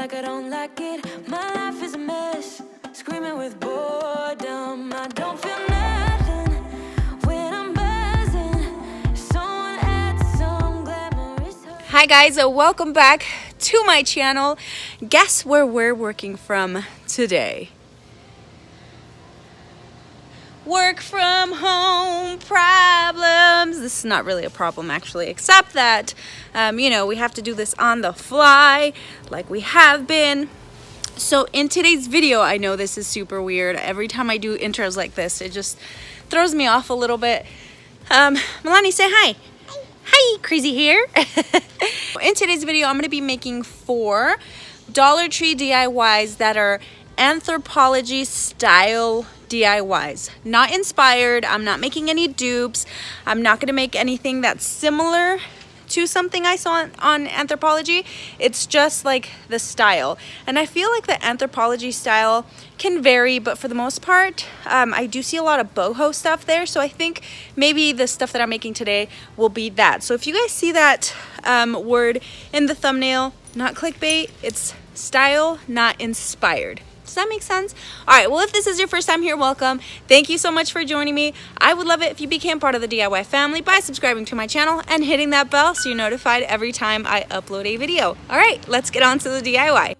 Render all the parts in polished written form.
like I don't like it. My life is a mess, screaming with boredom. I don't feel nothing when I'm buzzing. Someone adds some glamorous. Hi guys, welcome back to my channel. Guess where we're working from today? Work from home problems. This is not really a problem actually, except that you know, we have to do this on the fly like we have been. So in today's video, I know this is super weird. Every time I do intros like this, it just throws me off a little bit. Milani, say hi. Hi, crazy hair. In today's video, I'm going to be making 4 Dollar Tree DIYs that are Anthropologie style DIYs. Not inspired. I'm not making any dupes. I'm not going to make anything that's similar to something I saw on Anthropologie. It's just like the style. And I feel like the Anthropologie style can vary, but for the most part, I do see a lot of boho stuff there. So I think maybe the stuff that I'm making today will be that. So if you guys see that word in the thumbnail, not clickbait, it's style, not inspired. Does that make sense? All right, well, if this is your first time here, welcome. Thank you so much for joining me. I would love it if you became part of the DIY family by subscribing to my channel and hitting that bell so you're notified every time I upload a video. All right, let's get on to the DIY.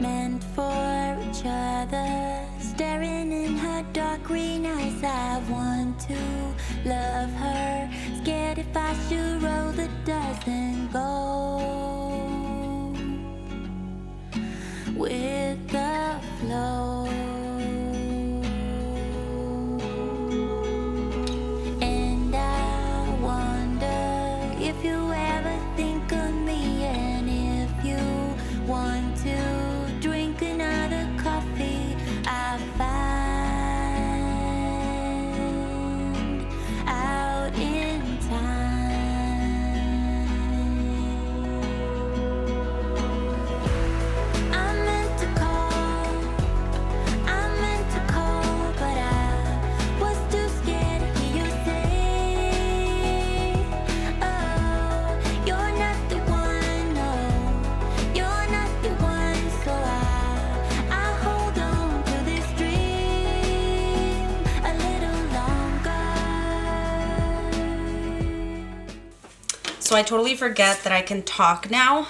Meant for each other, staring in her dark green eyes. I want to love her, scared if I should roll the dice and go with the flow. And I wonder if you ever think of me, and if you want to drink another coffee I find out in time. I meant to call, but I was too scared to hear you say, oh, you're not the one, no, you're not the one. So I hold on to this dream a little longer. So I totally forget that I can talk now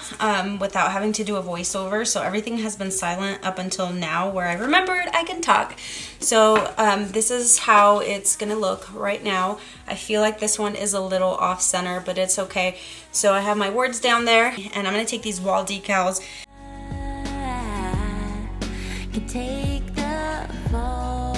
without having to do a voiceover. So everything has been silent up until now where I remembered I can talk. So this is how it's gonna look right now. I feel like this one is a little off center, but it's okay. So I have my words down there, and I'm gonna take these wall decals. Can take the fall.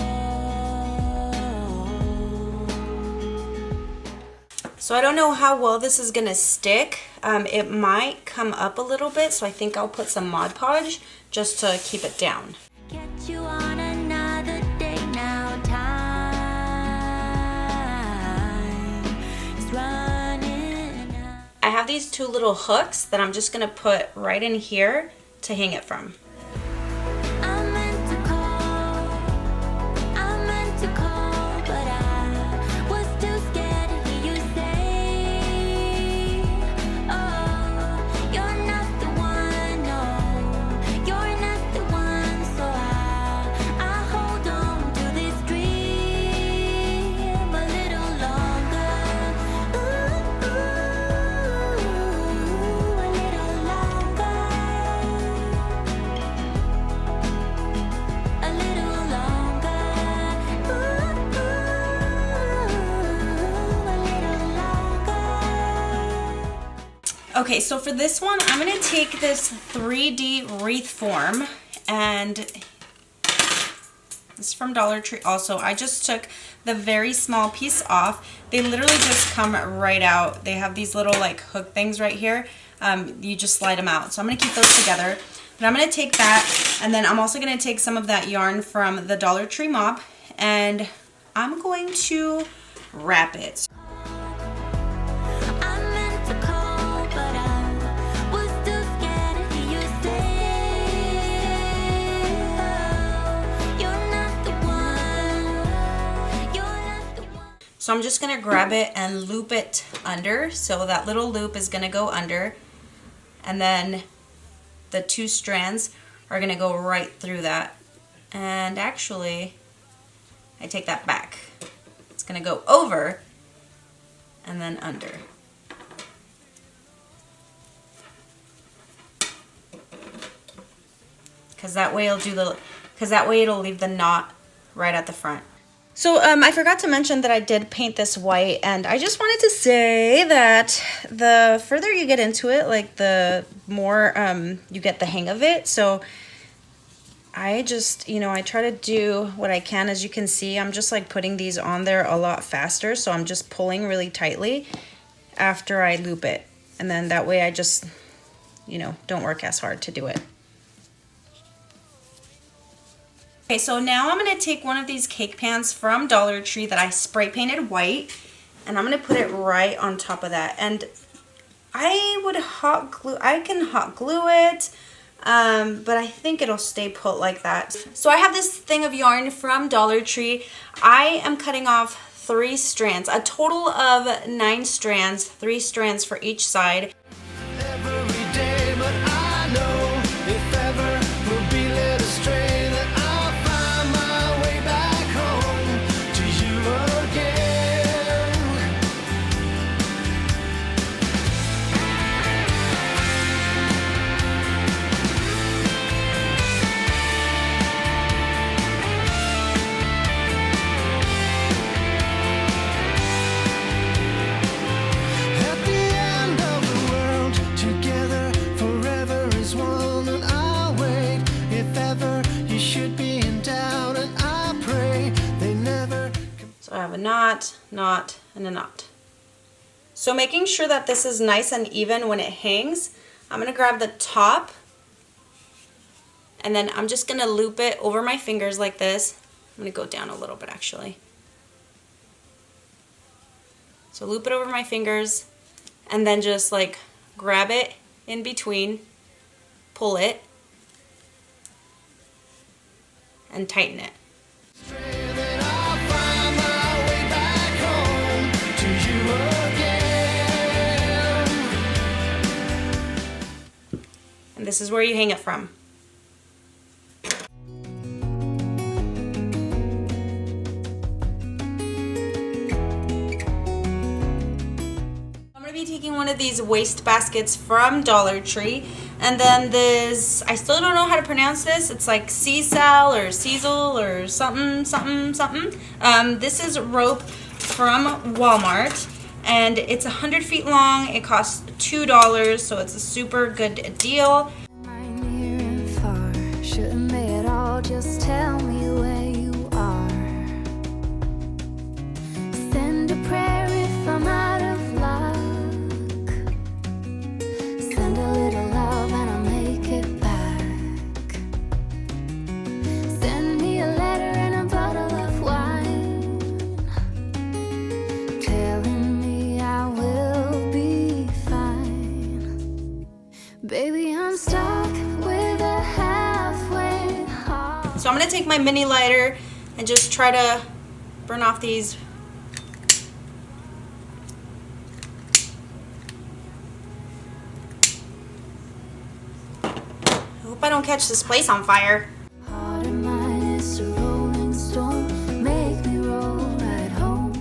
So I don't know how well this is gonna stick. It might come up a little bit, so I think I'll put some Mod Podge just to keep it down. Get you on another day now. Time is running out. I have these 2 little hooks that I'm just gonna put right in here to hang it from. Oh, you're not the one, no. Okay, so for this one, I'm gonna take this 3D wreath form, and this is from Dollar Tree also. I just took the very small piece off. They literally just come right out. They have these little like hook things right here. You just slide them out. So I'm gonna keep those together. But I'm gonna take that, and then I'm also gonna take some of that yarn from the Dollar Tree mop, and I'm going to wrap it. So I'm just gonna grab it and loop it under. So that little loop is gonna go under, and then the 2 strands are gonna go right through that. And actually, I take that back. It's gonna go over and then under. Because that way it'll leave the knot right at the front. So I forgot to mention that I did paint this white, and I just wanted to say that the further you get into it, like the more you get the hang of it. So I just, you know, I try to do what I can. As you can see, I'm just like putting these on there a lot faster. So I'm just pulling really tightly after I loop it. And then that way I just, you know, don't work as hard to do it. Okay, so now I'm going to take one of these cake pans from Dollar Tree that I spray painted white, and I'm going to put it right on top of that. And I can hot glue it, but I think it'll stay put like that. So I have this thing of yarn from Dollar Tree. I am cutting off 3 strands, a total of 9 strands, 3 strands for each side. Every day, but I know if ever we'll be led astray. A knot, and a knot. So making sure that this is nice and even when it hangs, I'm going to grab the top, and then I'm just going to loop it over my fingers like this. I'm going to go down a little bit actually. So loop it over my fingers, and then just like grab it in between, pull it, and tighten it. And this is where you hang it from. I'm going to be taking one of these waste baskets from Dollar Tree, and then this, I still don't know how to pronounce this. It's like Cecil or Cecil or something. This is rope from Walmart, and it's 100 feet long. It costs $2, so it's a super good deal. Near and far, shouldn't they at all just tell me where you are? Send a prayer if I'm out of luck. Send a little love and I'll make it back. Send me a letter and a bottle of wine, telling me I will be fine. Baby, I'm stuck with a halfway heart. So I'm going to take my mini lighter and just try to burn off these. I hope I don't catch this place on fire. Heart of mine is a rolling stone, make me roll right home.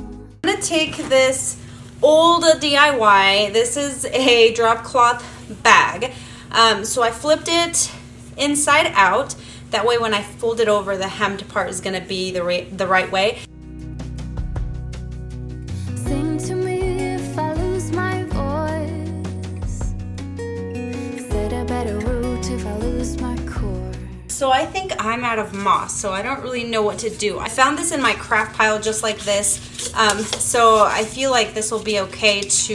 I'm going to take this old DIY. This is a drop cloth bag. So I flipped it inside out. That way when I fold it over, the hemmed part is going to be the right way. Sing to me if I lose my voice. think I'm out of moss, so I don't really know what to do. I found this in my craft pile just like this, so I feel like this will be okay to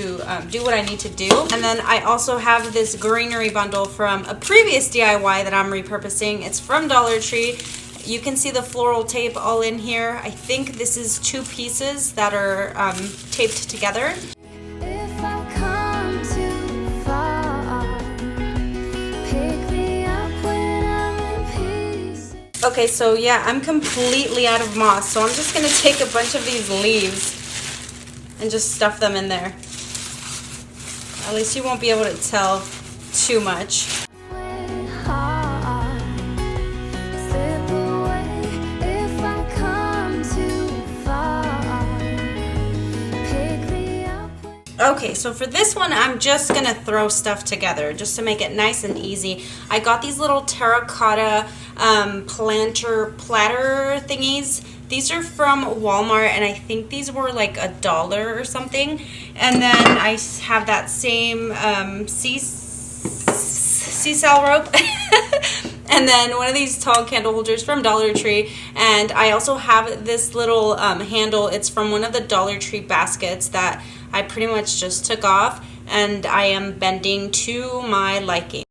do what I need to do. And then I also have this greenery bundle from a previous DIY that I'm repurposing. It's from Dollar Tree. You can see the floral tape all in here. I think this is 2 pieces that are taped together. If I come too far, pick me up when I'm in pieces. Okay, so yeah, I'm completely out of moss, so I'm just gonna take a bunch of these leaves and just stuff them in there. At least you won't be able to tell too much. Okay, so for this one, I'm just gonna throw stuff together just to make it nice and easy. I got these little terracotta platter thingies. These are from Walmart, and I think these were like $1 or something. And then I have that same seesaw rope. And then one of these tall candle holders from Dollar Tree. And I also have this little handle. It's from one of the Dollar Tree baskets that I pretty much just took off, and I am bending to my liking.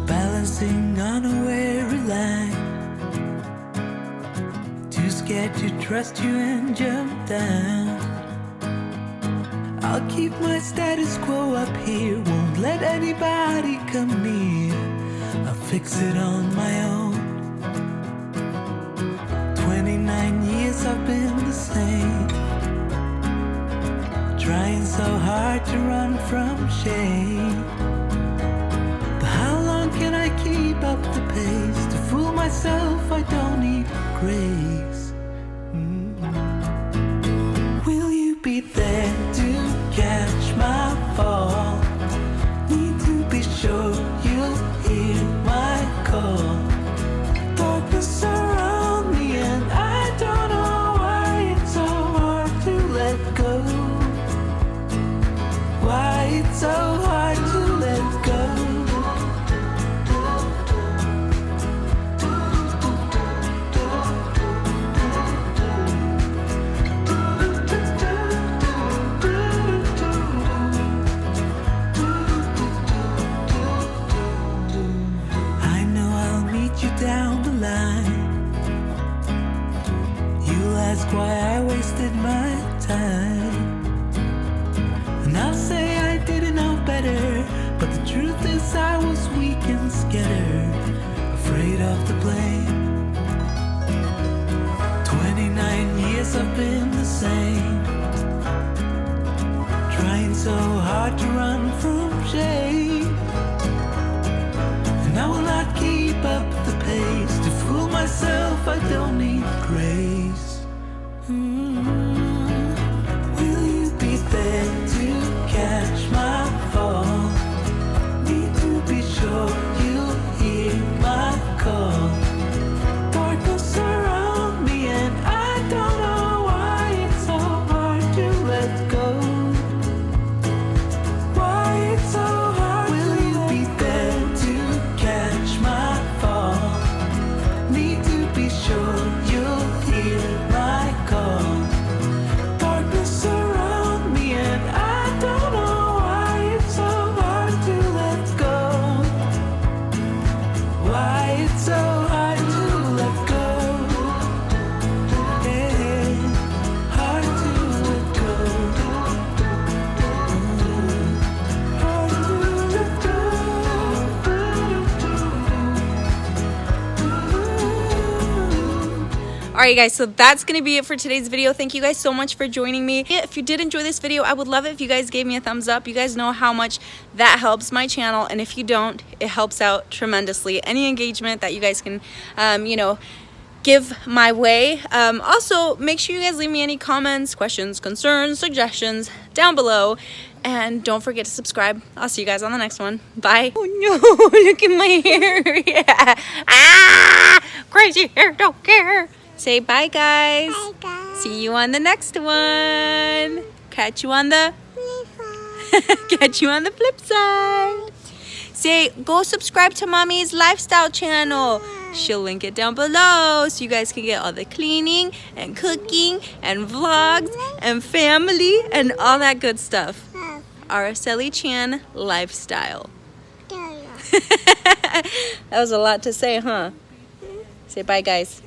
Balancing on a weary line, too scared to trust you and jump down. I'll keep my status quo up here, won't let anybody come near. I'll fix it on my own. 29 years I've been the same, trying so hard to run from shame. But how long can I keep up the pace? To fool myself I don't need grace. Will you be there to catch my fall? Need to be sure you'll hear my call. Darkness around me and I don't know why it's so hard to let go. Why it's so hard to let go. Down the line, you'll ask why I wasted my time, and I'll say I didn't know better, but the truth is I was weak and scattered, afraid of the blame. 29 years I've been the same, trying so hard to run from shame. And I will not keep up the pace. To fool myself, I don't need grace. Will you be there to catch my fall? Need to be sure you'll hear my call. Darkness around me and I don't know why it's so hard to let go. Why it's so hard. Will you be there to catch my fall? Need to be sure you'll hear my call. Darkness around me and I don't know why it's so hard to let go. Why it's so hard to let go. Yeah, hard to let go. Hard to let go. Alright guys, so that's going to be it for today's video. Thank you guys so much for joining me. If you did enjoy this video, I would love it if you guys gave me a thumbs up. You guys know how much that helps my channel, and if you don't, it helps out tremendously. Any engagement that you guys can, give my way. Also, make sure you guys leave me any comments, questions, concerns, suggestions down below. And don't forget to subscribe. I'll see you guys on the next one. Bye. Oh no, look at my hair. Yeah. Ah, crazy hair, don't care. Say bye, guys. Bye, guys. See you on the next one. Catch you on the catch you on the flip side. Say, go subscribe to Mommy's lifestyle channel. She'll link it down below so you guys can get all the cleaning and cooking and vlogs and family and all that good stuff. Araceli Chan lifestyle. That was a lot to say, huh? Say bye, guys.